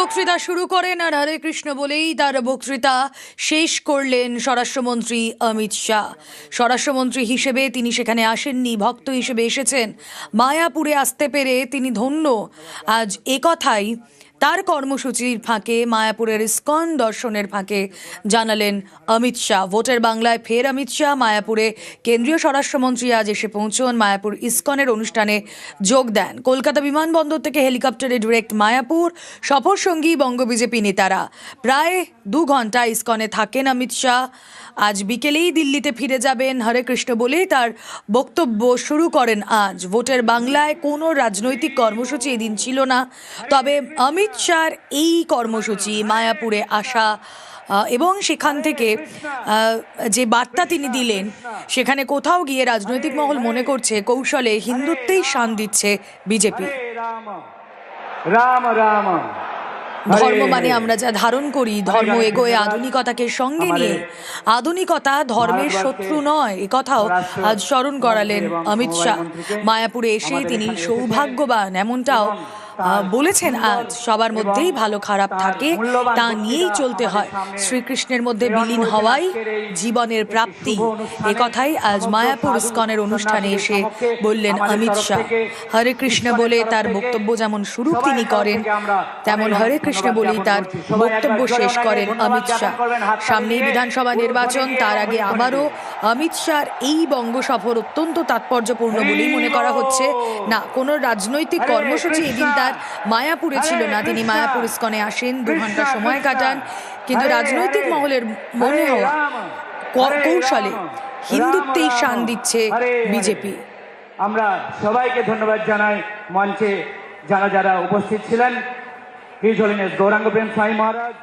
বক্তৃতা শুরু করেন আর হরে কৃষ্ণ বলেই তার বক্তৃতা শেষ করলেন স্বরাষ্ট্রমন্ত্রী অমিত শাহ। স্বরাষ্ট্রমন্ত্রী হিসেবে তিনি সেখানে আসেননি, ভক্ত হিসেবে এসেছেন। মায়াপুরে আসতে পেরে তিনি ধন্য। আজ একথাই তার কর্মসূচির ফাঁকে, মায়াপুরের ইসকন দর্শনের ফাঁকে জানালেন অমিত শাহ। ভোটের বাংলায় ফের অমিত শাহ। মায়াপুরে কেন্দ্রীয় স্বরাষ্ট্রমন্ত্রী আজ এসে পৌঁছন, মায়াপুর ইসকনের অনুষ্ঠানে যোগ দেন। কলকাতা বিমানবন্দর থেকে হেলিকপ্টারে ডিরেক্ট মায়াপুর। সফর সঙ্গী বঙ্গ বিজেপি নেতারা। প্রায় 2 ঘন্টা ইসকনে থাকেন অমিত শাহ। আজ বিকেলেই দিল্লিতে ফিরে যাবেন। হরে কৃষ্ণ বলেই তার বক্তব্য শুরু করেন আজ। ভোটের বাংলায় কোনো রাজনৈতিক কর্মসূচি এদিন ছিল না, তবে অমিত শাহর এই কর্মসূচি, মায়াপুরে আসা এবং সেখান থেকে যে বার্তা তিনি দিলেন, সেখানে কোথাও গিয়ে রাজনৈতিক মহল মনে করছে কৌশলে হিন্দুত্বেই শান দিচ্ছে বিজেপি। রাম রাম ধর্ম মানে আমরা যা ধারণ করি, ধর্ম এগোয় আধুনিকতাকে সঙ্গে নিয়ে। আধুনিকতা ধর্মের শত্রু নয়, একথাও আজ স্মরণ করালেন অমিত শাহ। মায়াপুরে এসে তিনি সৌভাগ্যবান এমনটাও বলেছেন আজ। সবার মধ্যেই ভালো খারাপ থাকে, তা নিয়েই চলতে হয়। শ্রীকৃষ্ণের মধ্যে বিলীন হওয়াই জীবনের প্রাপ্তি, একথাই আজ মায়াপুর ইসকনের অনুষ্ঠানে এসে বললেন অমিত শাহ। হরে কৃষ্ণ বলে তার বক্তব্য যেমন শুরু তিনি করেন, তেমন হরে কৃষ্ণ বলেই তার বক্তব্য শেষ করেন অমিত শাহ। সামনেই বিধানসভা নির্বাচন, তার আগে আবারও অমিত শাহর এই বঙ্গ সফর অত্যন্ত তাৎপর্যপূর্ণ বলেই মনে করা হচ্ছে। না, কোনো রাজনৈতিক কর্মসূচি এদিন তার মায়াপুরে ছিল না। তিনি মায়াপুর ইসকনে আসেন, 2 ঘন্টা সময় কাটান, কিন্তু রাজনৈতিক মহলের মনে হওয়া কৌশলে হিন্দুত্বেই শান দিচ্ছে বিজেপি। আমরা সবাইকে ধন্যবাদ জানাই। মঞ্চে যারা যারা উপস্থিত ছিলেন, হিজ হোলিনেস গৌরাঙ্গ প্রেম স্বামী মহারাজ।